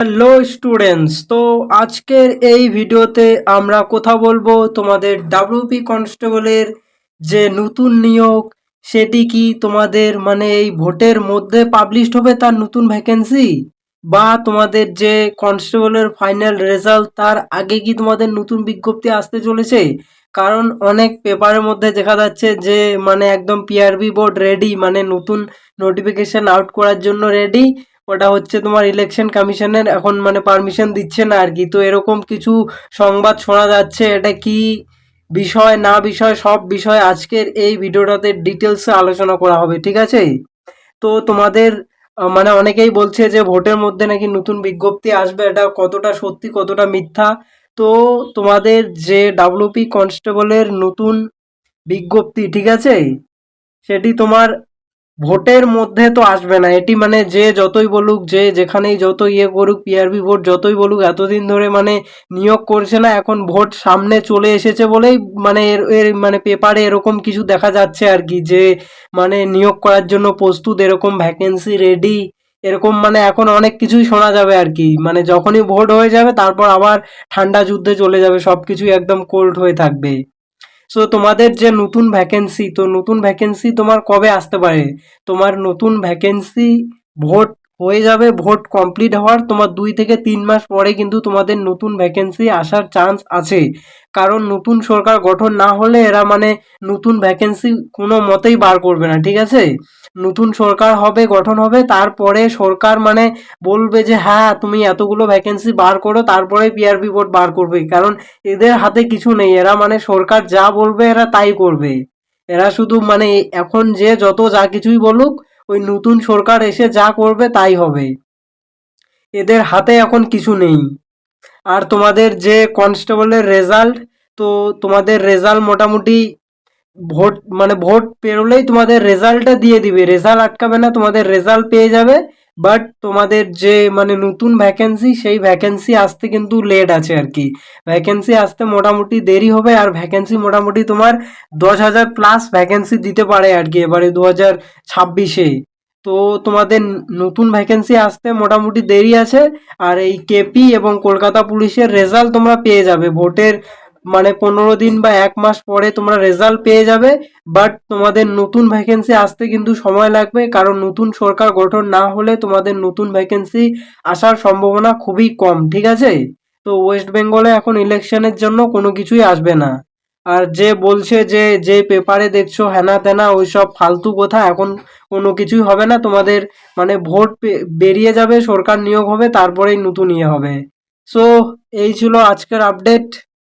Hello students, তো আজকের এই ভিডিওতে আমরা কথা বলবো তোমাদের ডাব্লিউপি কনস্টেবলের যে নতুন নিয়োগ সেটি কি তোমাদের মানে এই ভোটের মধ্যে পাবলিশড হবে তার নতুন ভ্যাকেন্সি, বা তোমাদের যে কনস্টেবলের ফাইনাল রেজাল্ট তার আগে কি তোমাদের নতুন বিজ্ঞপ্তি আসতে চলেছে। কারণ অনেক পেপারের মধ্যে দেখা যাচ্ছে যে মানে একদম পিআরবি বোর্ড রেডি, মানে নতুন নোটিফিকেশন আউট করার জন্য রেডি। ওটা হচ্ছে তোমার ইলেকশন কমিশনের এখন মানে পারমিশন দিচ্ছে না আর কি। তো এরকম কিছু সংবাদ শোনা যাচ্ছে, এটা কি বিষয় না বিষয় সব বিষয় আজকের এই ভিডিওটাতে ডিটেলসে আলোচনা করা হবে, ঠিক আছে। তো তোমাদের মানে অনেকেই বলছে যে ভোটের মধ্যে নাকি নতুন বিজ্ঞপ্তি আসবে, এটা কতটা সত্যি কতটা মিথ্যা। তো তোমাদের যে ডাব্লিউপি কনস্টেবলের নতুন বিজ্ঞপ্তি, ঠিক আছে, সেটি তোমার ভোটের মধ্যে তো আসবে না। এটি মানে যে যতই বলুক, যে যেখানেই যত ইয়ে করুক, পিআরবি ভোট যতই বলুক, এতদিন ধরে মানে নিয়োগ করছে না, এখন ভোট সামনে চলে এসেছে বলেই মানে এর এর মানে পেপারে এরকম কিছু দেখা যাচ্ছে আর কি, যে মানে নিয়োগ করার জন্য প্রস্তুত, এরকম ভ্যাকেন্সি রেডি, এরকম মানে এখন অনেক কিছুই শোনা যাবে আর কি। মানে যখনই ভোট হয়ে যাবে তারপর আবার ঠান্ডা যুদ্ধে চলে যাবে, সব কিছুই একদম কোল্ড হয়ে থাকবে। সো তোমাদের যে নতুন ভ্যাকেন্সি, তো নতুন ভ্যাকেন্সি তোমার কবে আসতে পারে? তোমার নতুন ভ্যাকেন্সি ভোট হয়ে যাবে, ভোট কমপ্লিট হওয়ার তোমার 2 থেকে 3 মাস পরে কিন্তু তোমাদের নতুন ভ্যাকেন্সি আসার চান্স আছে। কারণ নতুন সরকার গঠন না হলে এরা মানে নতুন ভ্যাকেন্সি কোনো মতেই বার করবে না, ঠিক আছে। নতুন সরকার হবে, গঠন হবে, তারপরে সরকার মানে বলবে যে হ্যাঁ তুমি এতগুলো ভ্যাকেন্সি বার করো, তারপরে পিআরবি বোর্ড বার করবে। কারণ এদের হাতে কিছু নেই, এরা মানে সরকার যা বলবে এরা তাই করবে। এরা শুধু মানে এখন যে যত যা কিছুই বলুক, ওই নতুন সরকার এসে যা করবে তাই হবে। এদের হাতে এখন কিছু নেই। আর তোমাদের যে কনস্টেবলের রেজাল্ট, তো তোমাদের রেজাল্ট মোটামুটি ভোট মানে ভোট পেরোলেই তোমাদের রেজাল্টটা দিয়ে দিবে, রেজাল্ট আটকাবে না, তোমাদের রেজাল্ট পেয়ে যাবে। বাট তোমাদের যে মানে নতুন ভ্যাকেন্সি, সেই ভ্যাকেন্সি আসতে কিন্তু লেট আছে আর কি। ভ্যাকেন্সি আসতে মোটামুটি দেরি হবে, আর ভ্যাকেন্সি মোটামুটি তোমার 10,000 প্লাস ভ্যাকেন্সি দিতে পারে আর কি এবারে 2026-এ। তো তোমাদের নতুন ভ্যাকেন্সি আসতে মোটামুটি দেরি আছে। আর এই কেপি এবং কলকাতা পুলিশের রেজাল্ট তোমরা পেয়ে যাবে ভোটের মানে 15 দিন বা 1 মাস পরে তোমরা রেজাল্ট পেয়ে যাবে। বাট তোমাদের নতুন ভ্যাকেন্সি আসতে কিন্তু সময় লাগবে, কারণ নতুন সরকার গঠন না হলে তোমাদের নতুন ভ্যাকেন্সি আসার সম্ভাবনা খুবই কম, ঠিক আছে। তো ওয়েস্ট বেঙ্গলে এখন ইলেকশনের জন্য কোনো কিছুই আসবে না। আর যে বলছে যে যে পেপারে দেখছো হেনা তেনা, ওইসব ফালতু কথা, এখন কোনো কিছুই হবে না তোমাদের। মানে ভোট বেরিয়ে যাবে, সরকার নিয়োগ হবে, তারপরেই নতুন ইয়ে হবে। সো এই ছিল আজকের আপডেট।